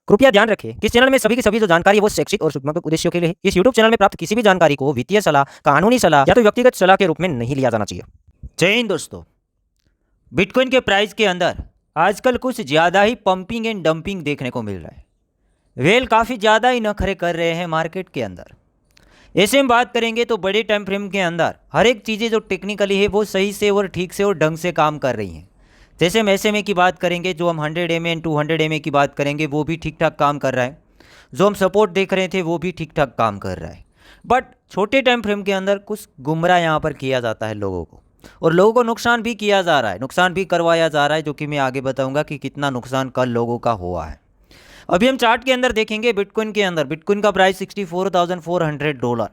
कृपया ध्यान रखें कि इस चैनल में सभी की सभी जो जानकारी है वो शैक्षिक और सूचनात्मक उद्देश्यों के लिए है। इस यूट्यूब चैनल में प्राप्त किसी भी जानकारी को वित्तीय सलाह, कानूनी सलाह या तो व्यक्तिगत सलाह के रूप में नहीं लिया जाना चाहिए। जय हिंद दोस्तों। बिटकॉइन के प्राइस के अंदर आजकल कुछ ज़्यादा ही पंपिंग एंड डंपिंग देखने को मिल रहा है। वेल काफ़ी ज़्यादा ही नखरे कर रहे हैं मार्केट के अंदर। ऐसे में बात करेंगे तो बड़े टाइम फ्रेम के अंदर हर एक चीज़ें जो टेक्निकली है वो सही से और ठीक से और ढंग से काम कर रही हैं। जैसे हम SMA की बात करेंगे, जो हम 100 MA एंड 200 MA की बात करेंगे, वो भी ठीक ठाक काम कर रहा है। जो हम सपोर्ट देख रहे थे वो भी ठीक ठाक काम कर रहा है। बट छोटे टाइम फ्रेम के अंदर कुछ गुमराह यहाँ पर किया जाता है लोगों को, और लोगों को नुकसान भी किया जा रहा है, नुकसान भी करवाया जा रहा है, जो कि मैं आगे बताऊंगा कि कितना नुकसान कल लोगों का हुआ है। अभी हम चार्ट के अंदर देखेंगे बिटकॉइन के अंदर बिटकॉइन का प्राइस $64,400,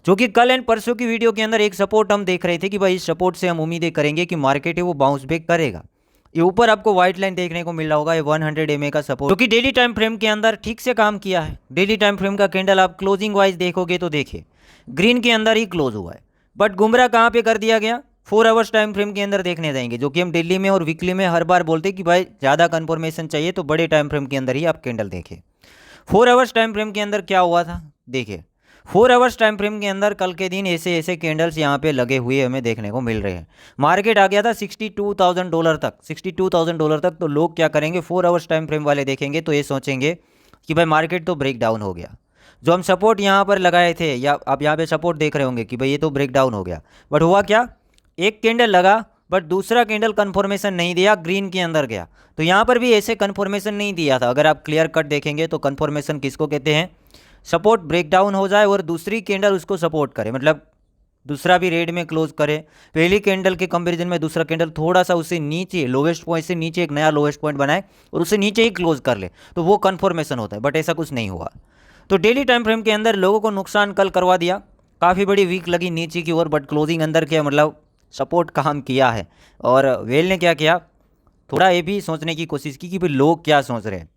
जो कि कल एंड परसों की वीडियो के अंदर एक सपोर्ट हम देख रहे थे कि भाई इस सपोर्ट से हम उम्मीदें करेंगे कि मार्केट है वो बाउंस बैक करेगा। ये ऊपर आपको व्हाइट लाइन देखने को मिल रहा होगा, ये 100 MA का सपोर्ट, जो कि डेली टाइम फ्रेम के अंदर ठीक से काम किया है। डेली टाइम फ्रेम का कैंडल आप क्लोजिंग वाइज देखोगे तो देखिए ग्रीन के अंदर ही क्लोज हुआ है। बट गुमराह कहाँ पे कर दिया गया, 4 आवर्स टाइम फ्रेम के अंदर देखने जाएंगे, जो कि हम डेली में और वीकली में हर बार बोलते हैं कि भाई ज़्यादा कन्फर्मेशन चाहिए तो बड़े टाइम फ्रेम के अंदर ही आप कैंडल देखिए। 4 आवर्स टाइम फ्रेम के अंदर क्या हुआ था देखिए। 4 आवर्स टाइम फ्रेम के अंदर कल के दिन ऐसे ऐसे कैंडल्स यहाँ पे लगे हुए हमें देखने को मिल रहे हैं। मार्केट आ गया था $62,000 तक, $62,000 तक। तो लोग क्या करेंगे, 4 आवर्स टाइम फ्रेम वाले देखेंगे तो ये सोचेंगे कि भाई मार्केट तो ब्रेक डाउन हो गया। जो हम सपोर्ट यहाँ पर लगाए थे, या आप यहाँ पे सपोर्ट देख रहे होंगे कि भाई ये तो ब्रेक डाउन हो गया। बट हुआ क्या, एक कैंडल लगा बट दूसरा कैंडल कन्फर्मेशन नहीं दिया, ग्रीन के अंदर गया। तो यहाँ पर भी ऐसे कन्फर्मेशन नहीं दिया था। अगर आप क्लियर कट देखेंगे तो कन्फर्मेशन किसको कहते हैं, सपोर्ट ब्रेक डाउन हो जाए और दूसरी कैंडल उसको सपोर्ट करे, मतलब दूसरा भी रेड में क्लोज करे। पहली कैंडल के कंपैरिजन में दूसरा कैंडल थोड़ा सा उससे नीचे, लोवेस्ट पॉइंट से नीचे एक नया लोवेस्ट पॉइंट बनाए और उससे नीचे ही क्लोज कर ले, तो वो कन्फर्मेशन होता है। बट ऐसा कुछ नहीं हुआ। तो डेली टाइम फ्रेम के अंदर लोगों को नुकसान कल करवा दिया। काफ़ी बड़ी वीक लगी नीचे की ओर, बट क्लोजिंग अंदर क्या, मतलब सपोर्ट काम किया है। और वेल ने क्या किया, थोड़ा ये भी सोचने की कोशिश की कि भाई लोग क्या सोच रहे हैं।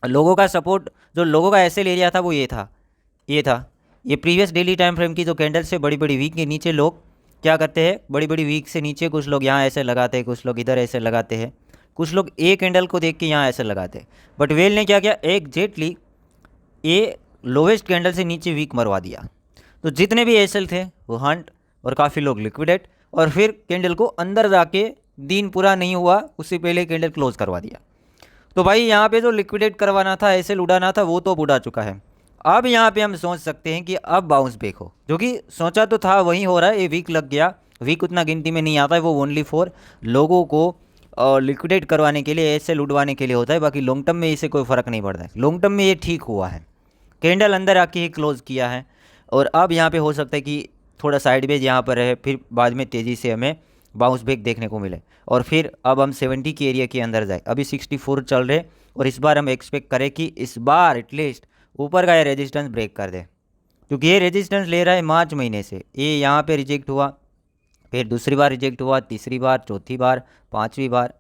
लोगों का सपोर्ट, जो लोगों का एसएल एरिया था वो ये प्रीवियस डेली टाइम फ्रेम की जो कैंडल से बड़ी बड़ी वीक के नीचे लोग क्या करते हैं, बड़ी बड़ी वीक से नीचे कुछ लोग यहाँ ऐसे लगाते हैं, कुछ लोग इधर ऐसे लगाते हैं, कुछ लोग ए कैंडल को देख के यहाँ ऐसे लगाते हैं। बट वेल ने क्या किया, एग्जैक्टली ये लोवेस्ट कैंडल से नीचे वीक मरवा दिया। तो जितने भी एसएल थे वो हंट, और काफ़ी लोग लिक्विडेट, और फिर कैंडल को अंदर जाके दिन पूरा नहीं हुआ उससे पहले कैंडल क्लोज करवा दिया। तो भाई यहाँ पे जो लिक्विडेट करवाना था, एसएल उड़ाना था, वो तो उड़ा चुका है। अब यहाँ पे हम सोच सकते हैं कि अब बाउंस बैक हो, जो कि सोचा तो था वही हो रहा है। ये वीक लग गया, वीक उतना गिनती में नहीं आता है, वो ओनली फॉर लोगों को लिक्विडेट करवाने के लिए, एसएल उड़वाने के लिए होता है। बाकी लॉन्ग टर्म में इससे कोई फ़र्क नहीं पड़ता है। लॉन्ग टर्म में ये ठीक हुआ है, कैंडल अंदर आके ही क्लोज किया है। और अब यहाँ पे हो सकता है कि थोड़ा साइडवेज यहाँ पर रहे, फिर बाद में तेज़ी से हमें बाउंस बैक देखने को मिले, और फिर अब हम 70 के एरिया के अंदर जाए। अभी 64 चल रहे, और इस बार हम एक्सपेक्ट करें कि इस बार एटलीस्ट ऊपर का ये रेजिस्टेंस ब्रेक कर दे, क्योंकि ये रेजिस्टेंस ले रहा है मार्च महीने से। ये यहाँ पे रिजेक्ट हुआ, फिर दूसरी बार रिजेक्ट हुआ, तीसरी बार, चौथी बार, पाँचवीं बार,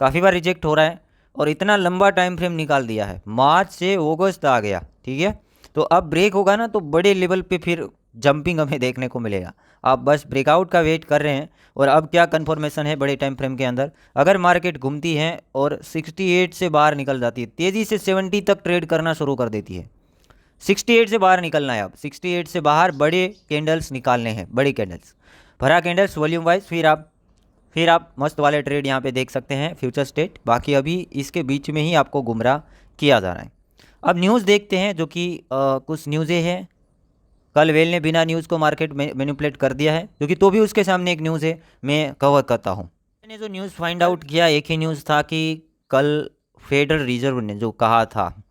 काफ़ी बार रिजेक्ट हो रहा है। और इतना लंबा टाइम फ्रेम निकाल दिया है, मार्च से अगस्त आ गया, ठीक है। तो अब ब्रेक होगा ना तो बड़े लेवल पे फिर जंपिंग हमें देखने को मिलेगा। आप बस ब्रेकआउट का वेट कर रहे हैं। और अब क्या कन्फर्मेशन है बड़े टाइम फ्रेम के अंदर, अगर मार्केट घूमती है और 68 से बाहर निकल जाती है, तेज़ी से 70 तक ट्रेड करना शुरू कर देती है। 68 से बाहर निकलना है, अब 68 से बाहर बड़े कैंडल्स निकालने हैं, बड़े कैंडल्स, भरा कैंडल्स वॉल्यूम वाइज, फिर आप मस्त वाले ट्रेड यहाँ पे देख सकते हैं फ्यूचर स्टेट। बाकी अभी इसके बीच में ही आपको गुमराह किया जा रहा है। अब न्यूज़ देखते हैं, जो कि कुछ न्यूज़ें हैं। कल वेल ने बिना न्यूज़ को मार्केट में मैनिपुलेट कर दिया है, जो कि तो भी उसके सामने एक न्यूज़ है, मैं कवर करता हूँ। मैंने जो न्यूज़ फाइंड आउट किया, एक ही न्यूज़ था कि कल फेडरल रिजर्व ने जो कहा था,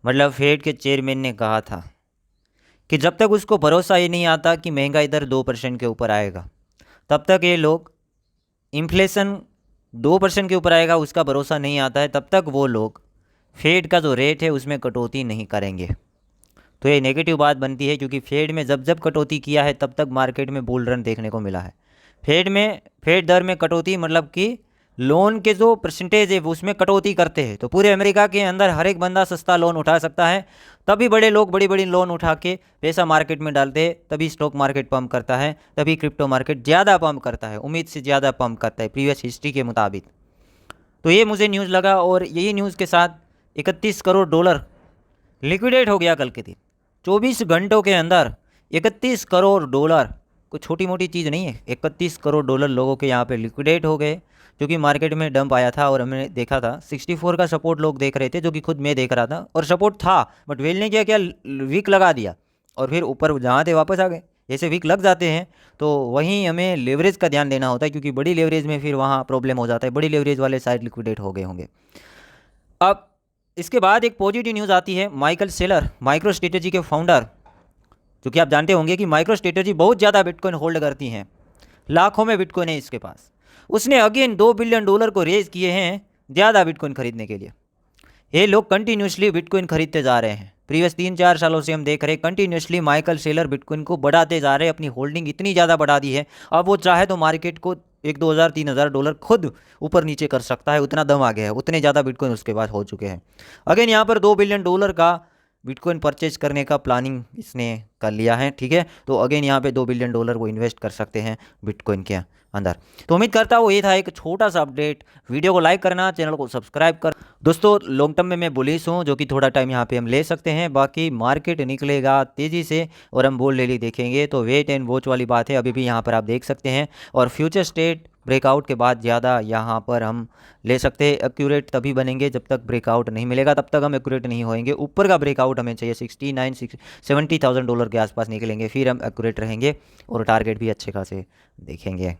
मतलब फेड के चेयरमैन ने कहा था कि जब तक उसको भरोसा ये नहीं आता कि महंगाई दर 2% के ऊपर आएगा, तब तक ये लोग, इन्फ्लेशन 2% के ऊपर आएगा उसका भरोसा नहीं आता है, तब तक वो लोग फेड का जो रेट है उसमें कटौती नहीं करेंगे। तो ये नेगेटिव बात बनती है, क्योंकि फेड में जब जब कटौती किया है तब तक मार्केट में बुल रन देखने को मिला है। फेड दर में कटौती मतलब कि लोन के जो परसेंटेज है वो उसमें कटौती करते हैं। तो पूरे अमेरिका के अंदर हर एक बंदा सस्ता लोन उठा सकता है, तभी बड़े लोग बड़ी बड़ी लोन उठा के पैसा मार्केट में डालते हैं, तभी स्टॉक मार्केट पंप करता है, तभी क्रिप्टो मार्केट ज़्यादा पंप करता है, उम्मीद से ज़्यादा पंप करता है प्रीवियस हिस्ट्री के मुताबिक। तो ये मुझे न्यूज़ लगा, और यही न्यूज़ के साथ 31 करोड़ डॉलर लिक्विडेट हो गया कल के दिन। 24 घंटों के अंदर 31 करोड़ डॉलर, कोई छोटी मोटी चीज़ नहीं है। 31 करोड़ डॉलर लोगों के यहाँ पे लिक्विडेट हो गए, जो कि मार्केट में डंप आया था। और हमने देखा था 64 का सपोर्ट लोग देख रहे थे, जो कि खुद मैं देख रहा था, और सपोर्ट था, बट वेल ने क्या वीक लगा दिया और फिर ऊपर जहाँ थे वापस आ गए। जैसे वीक लग जाते हैं तो वहीं हमें लेवरेज का ध्यान देना होता है, क्योंकि बड़ी लेवरेज में फिर वहाँ प्रॉब्लम हो जाता है। बड़ी लेवरेज वाले साइड लिक्विडेट हो गए होंगे। अब इसके बाद एक पॉजिटिव न्यूज़ आती है। माइकल सेलर, माइक्रो स्ट्रेटेजी के फाउंडर, जो कि आप जानते होंगे कि माइक्रो स्ट्रेटेजी बहुत ज़्यादा बिटकॉइन होल्ड करती हैं, लाखों में बिटकॉइन है इसके पास। उसने अगेन $2 बिलियन को रेज किए हैं ज़्यादा बिटकॉइन खरीदने के लिए। ये लोग कंटिन्यूसली बिटकॉइन खरीदते जा रहे हैं। प्रीवियस 3-4 सालों से हम देख रहे हैं कंटिन्यूसली माइकल सेलर बिटकॉइन को बढ़ाते जा रहे हैं। अपनी होल्डिंग इतनी ज़्यादा बढ़ा दी है, अब वो चाहे तो मार्केट को 1-2 हज़ार 3 हज़ार डॉलर खुद ऊपर नीचे कर सकता है। उतना दम आ गया है, उतने ज़्यादा बिटकॉइन उसके पास हो चुके हैं। अगेन यहाँ पर $2 बिलियन का बिटकॉइन परचेज करने का प्लानिंग इसने कर लिया है, ठीक है। तो अगेन यहाँ पे $2 बिलियन वो इन्वेस्ट कर सकते हैं बिटकॉइन के अंदर। तो उम्मीद करता हूँ ये था एक छोटा सा अपडेट। वीडियो को लाइक करना, चैनल को सब्सक्राइब कर। दोस्तों लॉन्ग टर्म में मैं बुलिश हूँ, जो कि थोड़ा टाइम यहाँ पे हम ले सकते हैं। बाकी मार्केट निकलेगा तेज़ी से और हम बुल रैली देखेंगे, तो वेट एंड वॉच वाली बात है। अभी भी यहाँ पर आप देख सकते हैं, और फ्यूचर स्टेट ब्रेकआउट के बाद ज़्यादा यहाँ पर हम ले सकते हैं। एक्यूरेट तभी बनेंगे जब तक ब्रेकआउट नहीं मिलेगा, तब तक हम एक्यूरेट नहीं होएंगे। ऊपर का ब्रेकआउट हमें चाहिए, $69-70,000 के आसपास निकलेंगे, फिर हम एक्यूरेट रहेंगे और टारगेट भी अच्छे खासे देखेंगे।